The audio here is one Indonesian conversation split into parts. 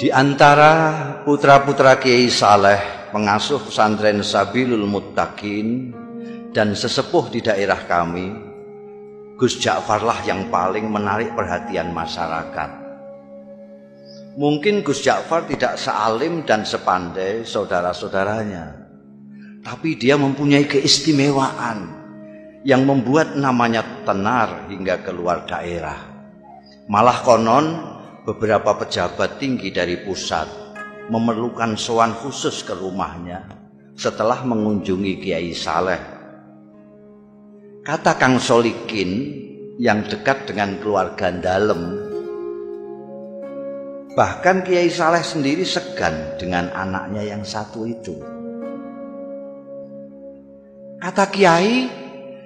Di antara putra-putra Kiai Saleh, pengasuh pesantren Sabilul Muttaqin dan sesepuh di daerah kami, Gus Ja'farlah yang paling menarik perhatian masyarakat. Mungkin Gus Ja'far tidak sealim dan sepandai saudara-saudaranya, tapi dia mempunyai keistimewaan yang membuat namanya tenar hingga keluar daerah. Malah konon beberapa pejabat tinggi dari pusat memerlukan sowan khusus ke rumahnya setelah mengunjungi Kiai Saleh. Kata Kang Solikin yang dekat dengan keluarga dalem, bahkan Kiai Saleh sendiri segan dengan anaknya yang satu itu. Kata Kiai,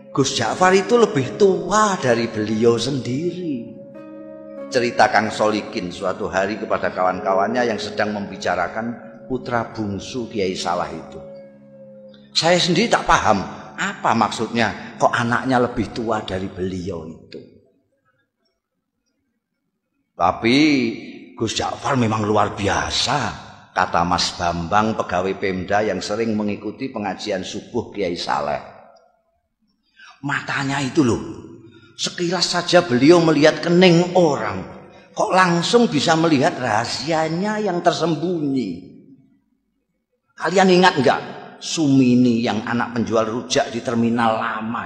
Gus Ja'far itu lebih tua dari beliau sendiri. Cerita Kang Solikin suatu hari kepada kawan-kawannya yang sedang membicarakan putra bungsu Kiai Saleh itu. Saya sendiri tak paham apa maksudnya kok anaknya lebih tua dari beliau itu. Tapi Gus Ja'far memang luar biasa, kata Mas Bambang, pegawai Pemda yang sering mengikuti pengajian subuh Kiai Saleh. Matanya itu loh, sekilas saja beliau melihat kening orang, kok langsung bisa melihat rahasianya yang tersembunyi. Kalian ingat enggak Sumini yang anak penjual rujak di terminal lama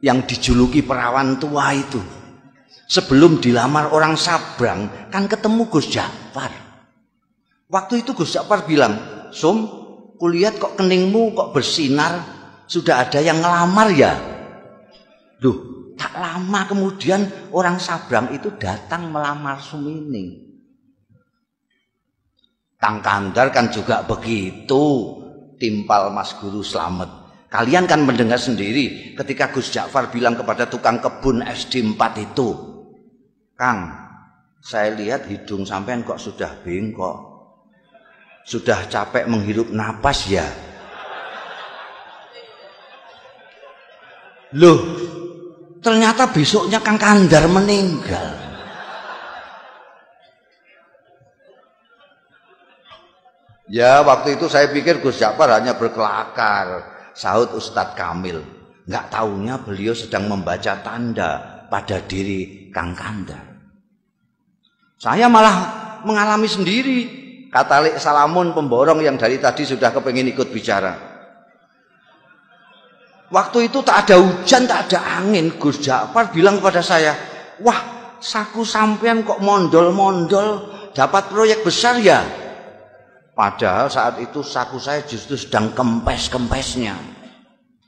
yang dijuluki perawan tua itu? Sebelum dilamar orang Sabrang kan ketemu Gus Ja'far. Waktu itu Gus Ja'far bilang, "Sum, kulihat kok keningmu kok bersinar, sudah ada yang ngelamar ya?" Duh, tak lama kemudian orang Sabrang itu datang melamar Sumini. Kang Kandar kan juga begitu, timpal Mas Guru Slamet. Kalian kan mendengar sendiri ketika Gus Ja'far bilang kepada tukang kebun SD 4 itu, "Kang, saya lihat hidung sampean kok sudah bengkok. Sudah capek menghirup napas ya?" Loh, ternyata besoknya Kang Kandar meninggal. Ya, waktu itu saya pikir Gus Ja'far hanya berkelakar, sahut Ustadz Kamil. Nggak taunya beliau sedang membaca tanda pada diri Kang Kandar. Saya malah mengalami sendiri, kata Lek Salamun pemborong yang dari tadi sudah kepengin ikut bicara. Waktu itu tak ada hujan, tak ada angin. Gus Ja'far bilang kepada saya, "Wah, saku sampean kok mondol-mondol, dapat proyek besar ya?" Padahal saat itu saku saya justru sedang kempes-kempesnya.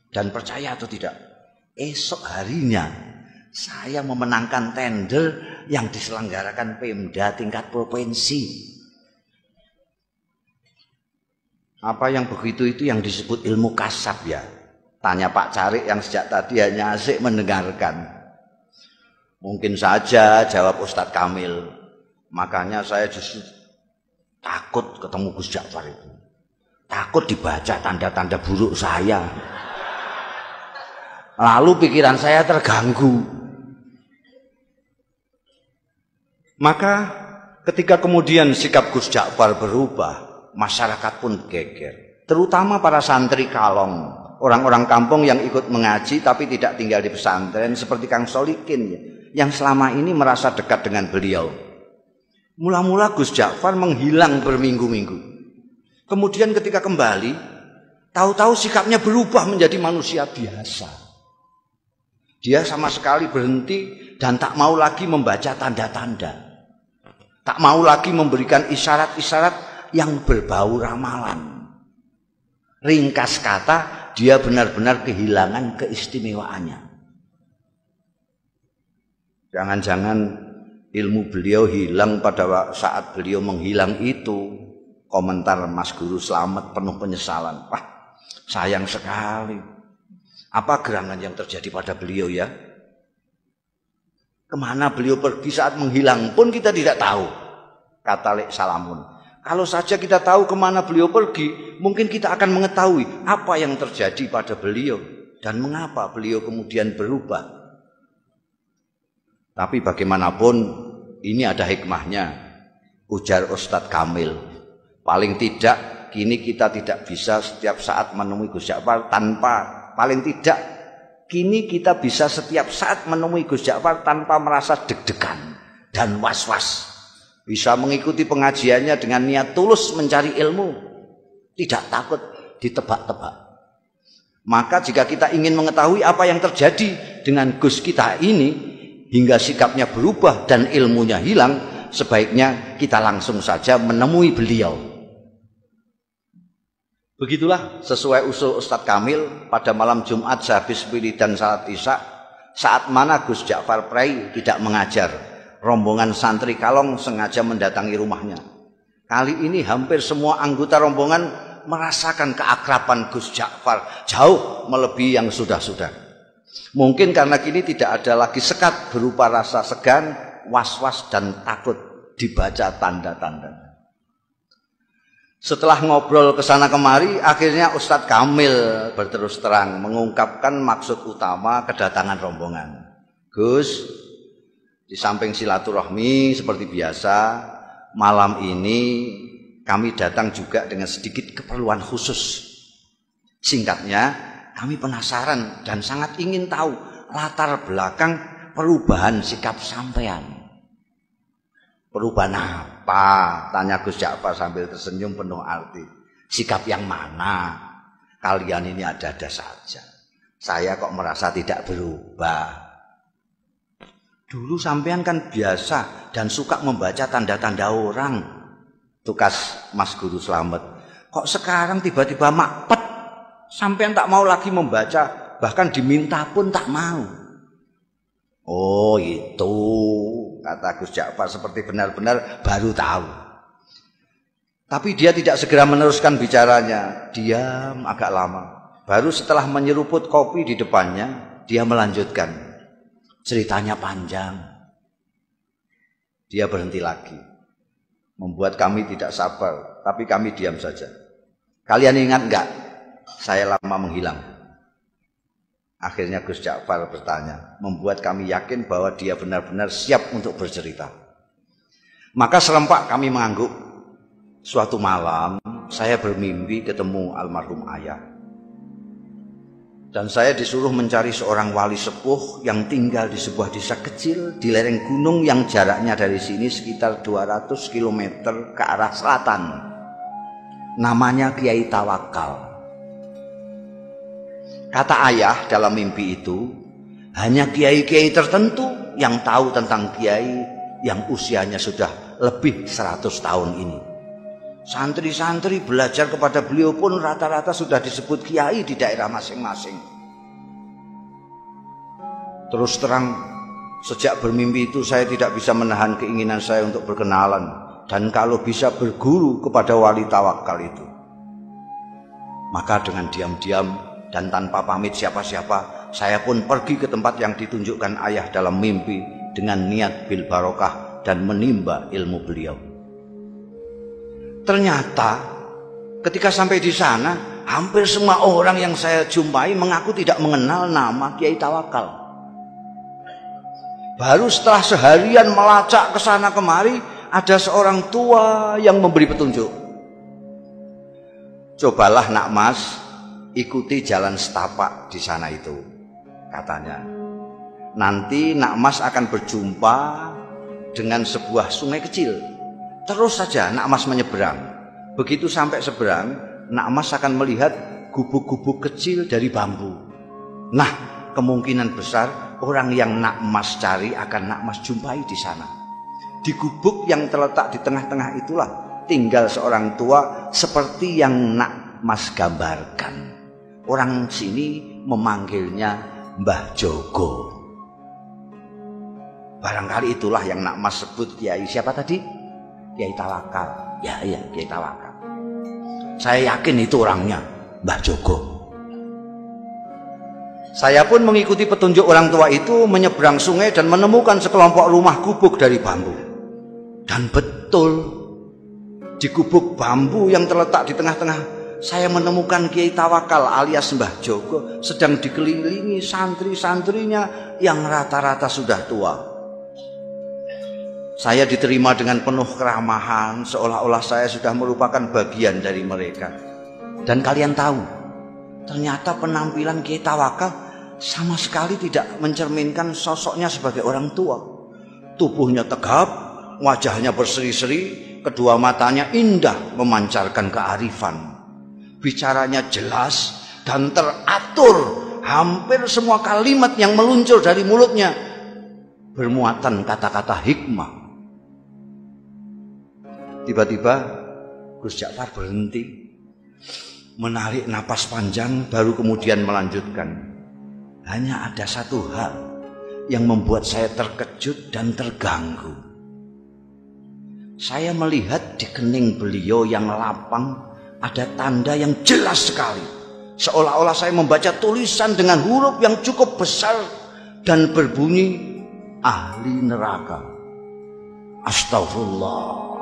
Dan percaya atau tidak, esok harinya saya memenangkan tender yang diselenggarakan Pemda tingkat provinsi. Apa yang begitu itu yang disebut ilmu kasab ya? Tanya Pak Carik yang sejak tadi hanya asik mendengarkan. Mungkin saja, jawab Ustadz Kamil. Makanya saya justru takut ketemu Gus Ja'far itu. Takut dibaca tanda-tanda buruk saya. Lalu pikiran saya terganggu. Maka ketika kemudian sikap Gus Ja'far berubah, masyarakat pun geger. Terutama para santri kalong, orang-orang kampung yang ikut mengaji tapi tidak tinggal di pesantren seperti Kang Solikin yang selama ini merasa dekat dengan beliau. Mula-mula Gus Ja'far menghilang berminggu-minggu. Kemudian ketika kembali, tahu-tahu sikapnya berubah menjadi manusia biasa. Dia sama sekali berhenti dan tak mau lagi membaca tanda-tanda. Tak mau lagi memberikan isyarat-isyarat yang berbau ramalan. Ringkas kata, dia benar-benar kehilangan keistimewaannya. Jangan-jangan ilmu beliau hilang pada saat beliau menghilang itu. Komentar Mas Guru Slamet penuh penyesalan. Wah, sayang sekali. Apa gerangan yang terjadi pada beliau ya? Kemana beliau pergi saat menghilang pun kita tidak tahu, kata Lek Salamun. Kalau saja kita tahu kemana beliau pergi, mungkin kita akan mengetahui apa yang terjadi pada beliau dan mengapa beliau kemudian berubah. Tapi bagaimanapun ini ada hikmahnya. Ujar Ustadz Kamil. Paling tidak kini kita tidak bisa setiap saat menemui Gus Ja'far kini kita bisa setiap saat menemui Gus Ja'far tanpa merasa deg-degan dan was-was. Bisa mengikuti pengajiannya dengan niat tulus mencari ilmu, tidak takut ditebak-tebak. Maka jika kita ingin mengetahui apa yang terjadi dengan Gus kita ini hingga sikapnya berubah dan ilmunya hilang, sebaiknya kita langsung saja menemui beliau. Begitulah sesuai usul Ustadz Kamil pada malam Jumat sehabis wiridan salat Isya, saat mana Gus Ja'far Prai tidak mengajar, rombongan santri Kalong sengaja mendatangi rumahnya. Kali ini hampir semua anggota rombongan merasakan keakraban Gus Ja'far jauh melebihi yang sudah-sudah. Mungkin karena kini tidak ada lagi sekat berupa rasa segan, was-was dan takut dibaca tanda-tanda. Setelah ngobrol kesana kemari, akhirnya Ustadz Kamil berterus terang mengungkapkan maksud utama kedatangan rombongan. Gus, di samping silaturahmi seperti biasa, malam ini kami datang juga dengan sedikit keperluan khusus. Singkatnya, kami penasaran dan sangat ingin tahu latar belakang perubahan sikap sampean. Perubahan apa? Tanya Gus Ja'far sambil tersenyum penuh arti. Sikap yang mana? Kalian ini ada-ada saja. Saya kok merasa tidak berubah. Dulu sampean kan biasa dan suka membaca tanda-tanda orang. Tukas Mas Guru Slamet. Kok sekarang tiba-tiba makpet? Sampean tak mau lagi membaca, bahkan diminta pun tak mau. Oh itu, kata Gus Ja'far seperti benar-benar baru tahu. Tapi dia tidak segera meneruskan bicaranya. Diam agak lama. Baru setelah menyeruput kopi di depannya, dia melanjutkan. Ceritanya panjang. Dia berhenti lagi. Membuat kami tidak sabar, tapi kami diam saja. Kalian ingat enggak? Saya lama menghilang. Akhirnya Gus Ja'far bertanya, membuat kami yakin bahwa dia benar-benar siap untuk bercerita. Maka serempak kami mengangguk. Suatu malam saya bermimpi ketemu almarhum ayah. Dan saya disuruh mencari seorang wali sepuh yang tinggal di sebuah desa kecil di lereng gunung yang jaraknya dari sini sekitar 200 km ke arah selatan. Namanya Kiai Tawakal. Kata ayah dalam mimpi itu, hanya kiai-kiai tertentu yang tahu tentang kiai yang usianya sudah lebih 100 tahun ini. Santri-santri belajar kepada beliau pun rata-rata sudah disebut kiai di daerah masing-masing. Terus terang, sejak bermimpi itu saya tidak bisa menahan keinginan saya untuk berkenalan dan kalau bisa berguru kepada wali tawakal itu. Maka dengan diam-diam dan tanpa pamit siapa-siapa, saya pun pergi ke tempat yang ditunjukkan ayah dalam mimpi dengan niat bil barokah dan menimba ilmu beliau. Ternyata ketika sampai di sana, hampir semua orang yang saya jumpai mengaku tidak mengenal nama Kiai Tawakal. Baru setelah seharian melacak ke sana kemari, ada seorang tua yang memberi petunjuk. Cobalah nak mas, ikuti jalan setapak di sana itu, katanya. Nanti nak mas akan berjumpa dengan sebuah sungai kecil. Terus saja nak mas menyeberang. Begitu sampai seberang, nak mas akan melihat gubuk-gubuk kecil dari bambu. Nah, kemungkinan besar orang yang nak mas cari akan nak mas jumpai di sana. Di gubuk yang terletak di tengah-tengah itulah tinggal seorang tua seperti yang nak mas gambarkan. Orang sini memanggilnya Mbah Jogo. Barangkali itulah yang nak mas sebut Kiai siapa tadi? Kiai Tawakal. Ya, Kiai Tawakal. Saya yakin itu orangnya, Mbah Jogo. Saya pun mengikuti petunjuk orang tua itu menyeberang sungai dan menemukan sekelompok rumah gubuk dari bambu. Dan betul, di gubuk bambu yang terletak di tengah-tengah, saya menemukan Kiai Tawakal alias Mbah Jogo sedang dikelilingi santri-santrinya yang rata-rata sudah tua. Saya diterima dengan penuh keramahan, seolah-olah saya sudah merupakan bagian dari mereka. Dan kalian tahu, ternyata penampilan Kiai Tawakal sama sekali tidak mencerminkan sosoknya sebagai orang tua. Tubuhnya tegap, wajahnya berseri-seri, kedua matanya indah memancarkan kearifan. Bicaranya jelas dan teratur, hampir semua kalimat yang meluncur dari mulutnya bermuatan kata-kata hikmah. Tiba-tiba Gus Ja'far berhenti, menarik napas panjang, baru kemudian melanjutkan. Hanya ada satu hal yang membuat saya terkejut dan terganggu. Saya melihat di kening beliau yang lapang ada tanda yang jelas sekali, seolah-olah saya membaca tulisan dengan huruf yang cukup besar dan berbunyi ahli neraka. Astagfirullah.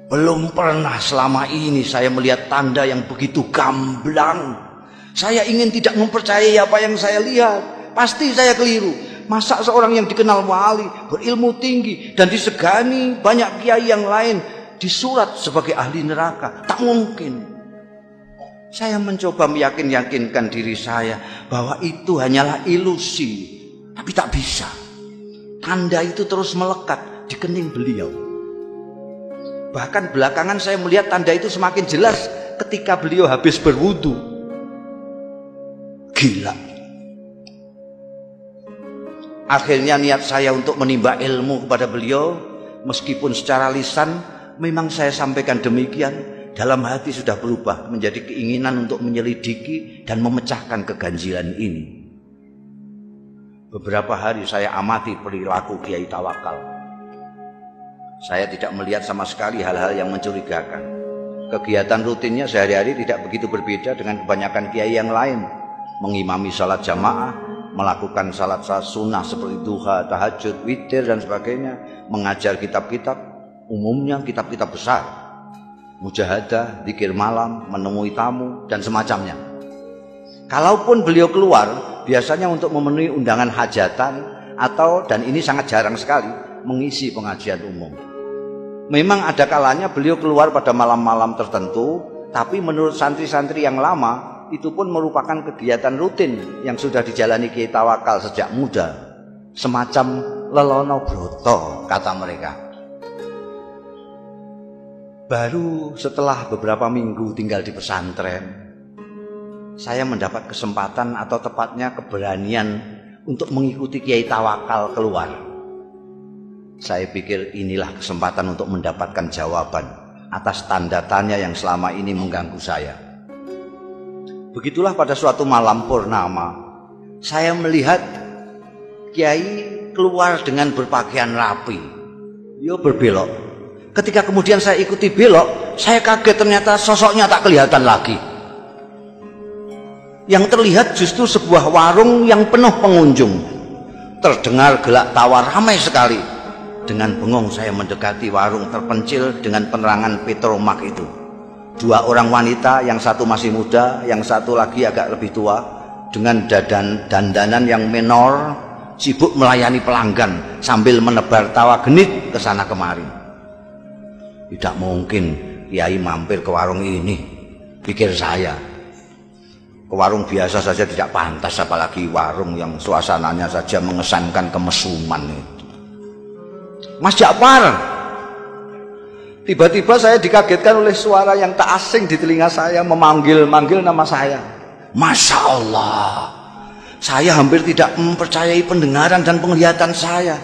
Belum pernah selama ini saya melihat tanda yang begitu gamblang. Saya ingin tidak mempercayai apa yang saya lihat. Pasti saya keliru. Masa seorang yang dikenal wali, berilmu tinggi, dan disegani banyak kiai yang lain disurat sebagai ahli neraka? Tak mungkin. Saya mencoba meyakinkan diri saya bahwa itu hanyalah ilusi. Tapi tak bisa. Tanda itu terus melekat di kening beliau. Bahkan belakangan saya melihat tanda itu semakin jelas ketika beliau habis berwudu. Gila. Akhirnya niat saya untuk menimba ilmu kepada beliau, meskipun secara lisan memang saya sampaikan demikian, dalam hati sudah berubah menjadi keinginan untuk menyelidiki dan memecahkan keganjilan ini. Beberapa hari saya amati perilaku Kiai Tawakal. Saya tidak melihat sama sekali hal-hal yang mencurigakan. Kegiatan rutinnya sehari-hari tidak begitu berbeda dengan kebanyakan kiai yang lain. Mengimami salat jamaah, melakukan salat sunnah seperti duha, tahajud, witir dan sebagainya, mengajar kitab-kitab, umumnya kitab-kitab besar, mujahadah, zikir malam, menemui tamu dan semacamnya. Kalaupun beliau keluar, biasanya untuk memenuhi undangan hajatan atau, dan ini sangat jarang sekali, mengisi pengajian umum. Memang ada kalanya beliau keluar pada malam-malam tertentu, tapi menurut santri-santri yang lama, itu pun merupakan kegiatan rutin yang sudah dijalani Kiai Tawakal sejak muda. Semacam lelono broto, kata mereka. Baru setelah beberapa minggu tinggal di pesantren, saya mendapat kesempatan atau tepatnya keberanian untuk mengikuti Kiai Tawakal keluar. Saya pikir inilah kesempatan untuk mendapatkan jawaban atas tanda tanya yang selama ini mengganggu saya. Begitulah pada suatu malam purnama, saya melihat Kiai keluar dengan berpakaian rapi. Beliau berbelok. Ketika kemudian saya ikuti belok, saya kaget ternyata sosoknya tak kelihatan lagi. Yang terlihat justru sebuah warung yang penuh pengunjung. Terdengar gelak tawa ramai sekali. Dengan bengong saya mendekati warung terpencil dengan penerangan petromak itu. Dua orang wanita, yang satu masih muda, yang satu lagi agak lebih tua, dengan dandanan yang menor, sibuk melayani pelanggan sambil menebar tawa genit ke sana kemari. Tidak mungkin Kiai mampir ke warung ini, pikir saya. Ke warung biasa saja tidak pantas, apalagi warung yang suasananya saja mengesankan kemesuman itu. Mas Ja'far. Tiba-tiba saya dikagetkan oleh suara yang tak asing di telinga saya, memanggil-manggil nama saya. Masya Allah, saya hampir tidak mempercayai pendengaran dan penglihatan saya.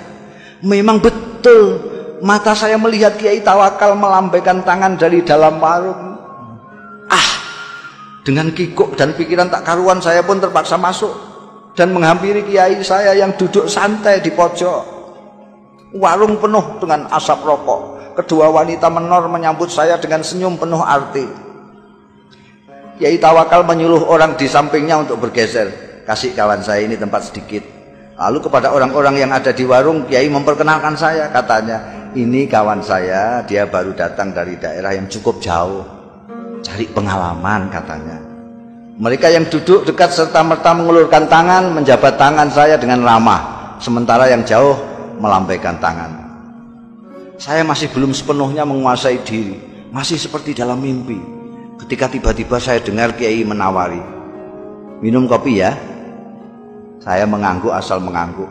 Memang betul, mata saya melihat Kiai Tawakal melambaikan tangan dari dalam warung. Dengan kikuk dan pikiran tak karuan, saya pun terpaksa masuk dan menghampiri Kiai saya yang duduk santai di pojok. Warung penuh dengan asap rokok. Kedua wanita menor menyambut saya dengan senyum penuh arti. Kiai Tawakal menyuruh orang di sampingnya untuk bergeser. Kasih kawan saya ini tempat sedikit. Lalu kepada orang-orang yang ada di warung, Kiai memperkenalkan saya. Katanya, ini kawan saya, dia baru datang dari daerah yang cukup jauh, cari pengalaman katanya. Mereka yang duduk dekat serta-merta mengulurkan tangan, menjabat tangan saya dengan ramah. sementara yang jauh melambaikan tangan. Saya masih belum sepenuhnya menguasai diri, masih seperti dalam mimpi. Ketika tiba-tiba saya dengar Kiai menawari, "Minum kopi ya?" Saya mengangguk asal mengangguk.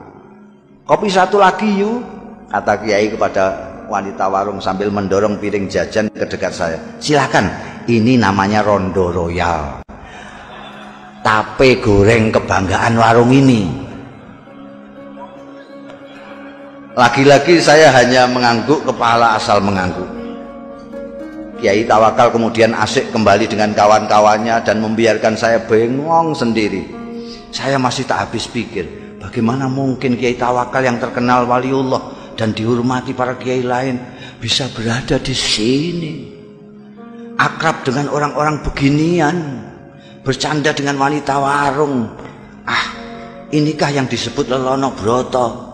"Kopi satu lagi yuk," kata Kiai kepada wanita warung sambil mendorong piring jajan ke dekat saya. "Silakan, ini namanya Rondo Royal, tape goreng kebanggaan warung ini." Lagi-lagi saya hanya mengangguk kepala asal mengangguk. Kiai Tawakal kemudian asik kembali dengan kawan-kawannya dan membiarkan saya bengong sendiri. Saya masih tak habis pikir, bagaimana mungkin Kiai Tawakal yang terkenal waliullah dan dihormati para kiai lain bisa berada di sini, akrab dengan orang-orang beginian, bercanda dengan wanita warung. Inikah yang disebut Lelono Broto?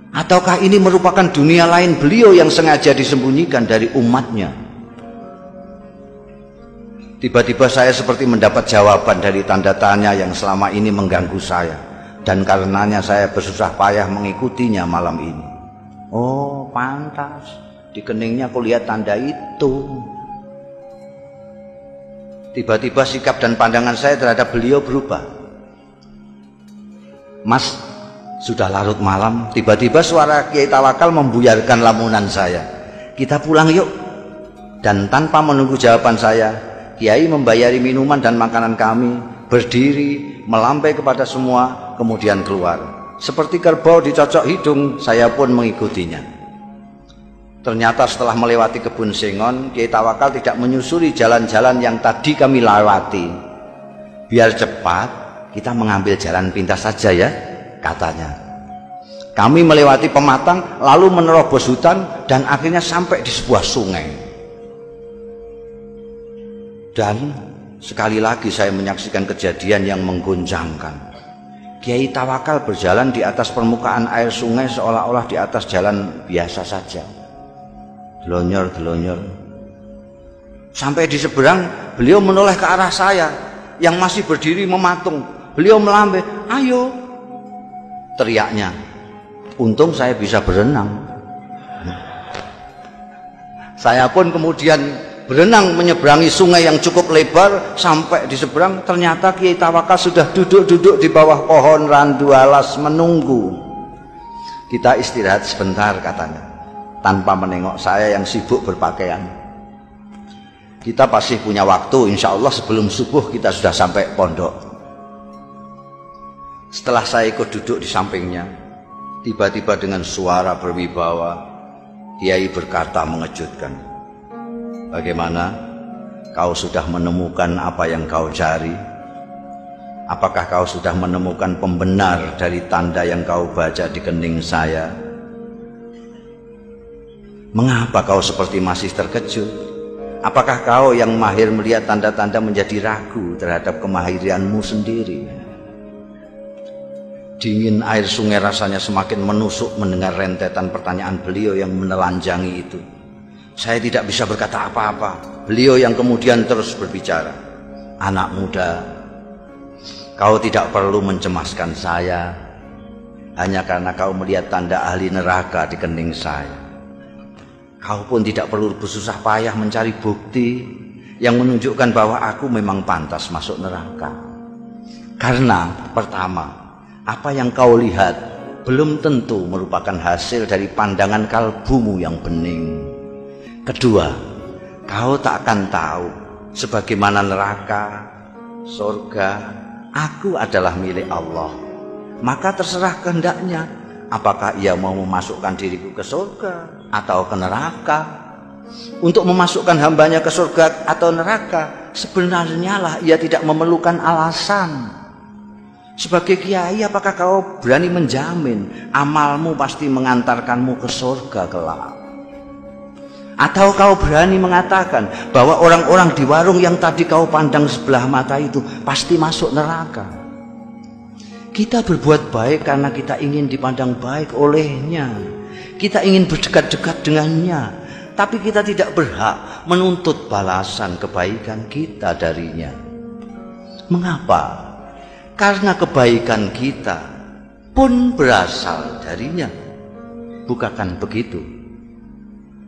Ataukah ini merupakan dunia lain beliau yang sengaja disembunyikan dari umatnya? Tiba-tiba saya seperti mendapat jawaban dari tanda tanya yang selama ini mengganggu saya, dan karenanya saya bersusah payah mengikutinya malam ini. Oh, pantas di keningnya aku lihat tanda itu. Tiba-tiba sikap dan pandangan saya terhadap beliau berubah. "Mas, sudah larut malam." Tiba-tiba suara Kiai Tawakal membuyarkan lamunan saya. "Kita pulang yuk." Dan tanpa menunggu jawaban saya, Kiai membayari minuman dan makanan kami, berdiri, melambai kepada semua, kemudian keluar. Seperti kerbau dicocok hidung, saya pun mengikutinya. Ternyata setelah melewati kebun sengon, Kiai Tawakal tidak menyusuri jalan-jalan yang tadi kami lewati. "Biar cepat, kita mengambil jalan pintas saja ya," katanya. Kami melewati pematang, lalu menerobos hutan, dan akhirnya sampai di sebuah sungai. Dan sekali lagi saya menyaksikan kejadian yang menggoncangkan. Kiai Tawakal berjalan di atas permukaan air sungai seolah-olah di atas jalan biasa saja. Delonyor-delonyor. Sampai di seberang, beliau menoleh ke arah saya yang masih berdiri mematung. Beliau melambai, "Ayo," teriaknya. Untung saya bisa berenang. Saya pun kemudian berenang menyeberangi sungai yang cukup lebar. Sampai di seberang, ternyata Kiai Tawakal sudah duduk-duduk di bawah pohon randu alas menunggu. "Kita istirahat sebentar," katanya, tanpa menengok saya yang sibuk berpakaian. "Kita pasti punya waktu, insya Allah sebelum subuh kita sudah sampai pondok." Setelah saya ikut duduk di sampingnya, tiba-tiba dengan suara berwibawa, Kiai berkata mengejutkan, "Bagaimana? Kau sudah menemukan apa yang kau cari? Apakah kau sudah menemukan pembenar dari tanda yang kau baca di kening saya? Mengapa kau seperti masih terkejut? Apakah kau yang mahir melihat tanda-tanda menjadi ragu terhadap kemahiranmu sendiri?" Dingin air sungai rasanya semakin menusuk mendengar rentetan pertanyaan beliau yang menelanjangi itu. Saya tidak bisa berkata apa-apa. Beliau yang kemudian terus berbicara, "Anak muda, kau tidak perlu mencemaskan saya hanya karena kau melihat tanda ahli neraka di kening saya. Kau pun tidak perlu bersusah payah mencari bukti yang menunjukkan bahwa aku memang pantas masuk neraka. Karena pertama, apa yang kau lihat belum tentu merupakan hasil dari pandangan kalbumu yang bening. Kedua, kau tak akan tahu sebagaimana neraka, surga, aku adalah milik Allah. Maka terserah kehendaknya, apakah ia mau memasukkan diriku ke surga atau ke neraka. Untuk memasukkan hambanya ke surga atau neraka, sebenarnya lah ia tidak memerlukan alasan. Sebagai kiai, apakah kau berani menjamin amalmu pasti mengantarkanmu ke surga kelak? Atau kau berani mengatakan bahwa orang-orang di warung yang tadi kau pandang sebelah mata itu pasti masuk neraka? Kita berbuat baik karena kita ingin dipandang baik olehnya. Kita ingin berdekat-dekat dengannya. Tapi kita tidak berhak menuntut balasan kebaikan kita darinya. Mengapa? Karena kebaikan kita pun berasal darinya. Bukan begitu?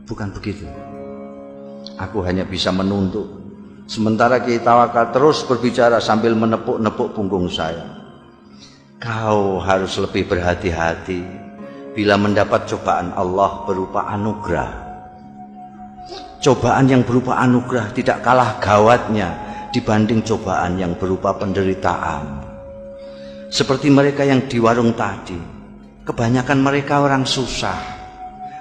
Bukan begitu. Aku hanya bisa menuntut. Sementara Kiai Tawakal terus berbicara sambil menepuk-nepuk punggung saya. Kau harus lebih berhati-hati bila mendapat cobaan Allah berupa anugerah. Cobaan yang berupa anugerah tidak kalah gawatnya dibanding cobaan yang berupa penderitaan. Seperti mereka yang di warung tadi, kebanyakan mereka orang susah.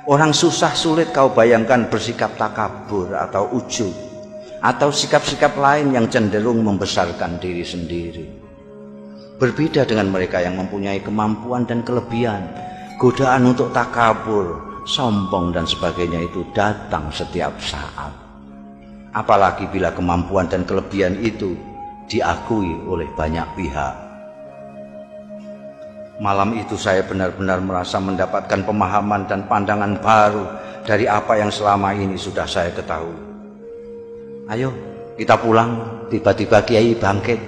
Orang susah sulit kau bayangkan bersikap takabur atau ujub, atau sikap-sikap lain yang cenderung membesarkan diri sendiri. Berbeda dengan mereka yang mempunyai kemampuan dan kelebihan, godaan untuk takabur, sombong dan sebagainya itu datang setiap saat. Apalagi bila kemampuan dan kelebihan itu diakui oleh banyak pihak. Malam itu saya benar-benar merasa mendapatkan pemahaman dan pandangan baru dari apa yang selama ini sudah saya ketahui. Ayo kita pulang, tiba-tiba Kiai bangkit.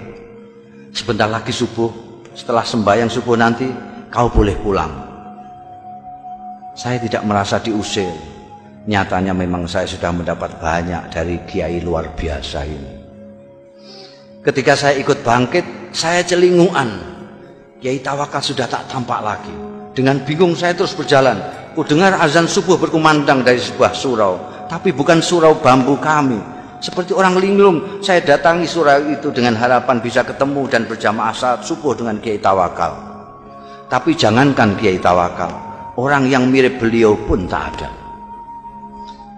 Sebentar lagi subuh, setelah sembahyang subuh nanti kau boleh pulang. Saya tidak merasa diusir. Nyatanya memang saya sudah mendapat banyak dari Kiai luar biasa ini. Ketika saya ikut bangkit, saya celinguan. Kiai Tawakal sudah tak tampak lagi. Dengan bingung saya terus berjalan. Ku dengar azan subuh berkumandang dari sebuah surau, tapi bukan surau bambu kami. Seperti orang linglung, saya datangi surau itu dengan harapan bisa ketemu dan berjamaah salat subuh dengan Kiai Tawakal. Tapi jangankan Kiai Tawakal, orang yang mirip beliau pun tak ada.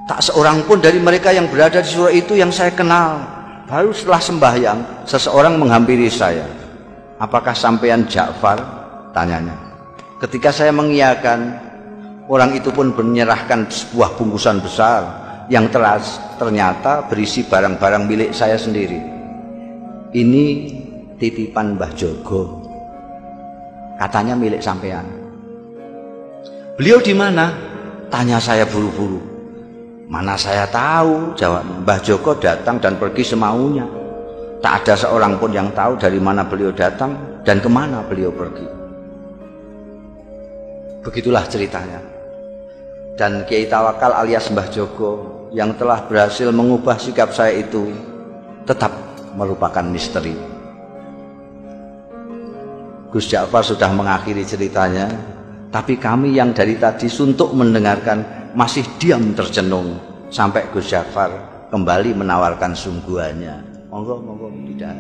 Tak seorang pun dari mereka yang berada di surau itu yang saya kenal. Baru setelah sembahyang, seseorang menghampiri saya. Apakah sampean Ja'far? Tanyanya. Ketika saya mengiyakan, orang itu pun menyerahkan sebuah bungkusan besar yang ternyata berisi barang-barang milik saya sendiri. Ini titipan Mbah Jogo. Katanya milik sampean. Beliau di mana? Tanya saya buru-buru. Mana saya tahu, jawab. Mbah Jogo datang dan pergi semaunya. Tak ada seorang pun yang tahu dari mana beliau datang dan kemana beliau pergi. Begitulah ceritanya. Dan Kiai Tawakal alias Mbah Jogo yang telah berhasil mengubah sikap saya itu tetap merupakan misteri. Gus Ja'far sudah mengakhiri ceritanya, tapi kami yang dari tadi suntuk mendengarkan masih diam tercenung sampai Gus Ja'far kembali menawarkan sungguhannya. Monggo, tidak.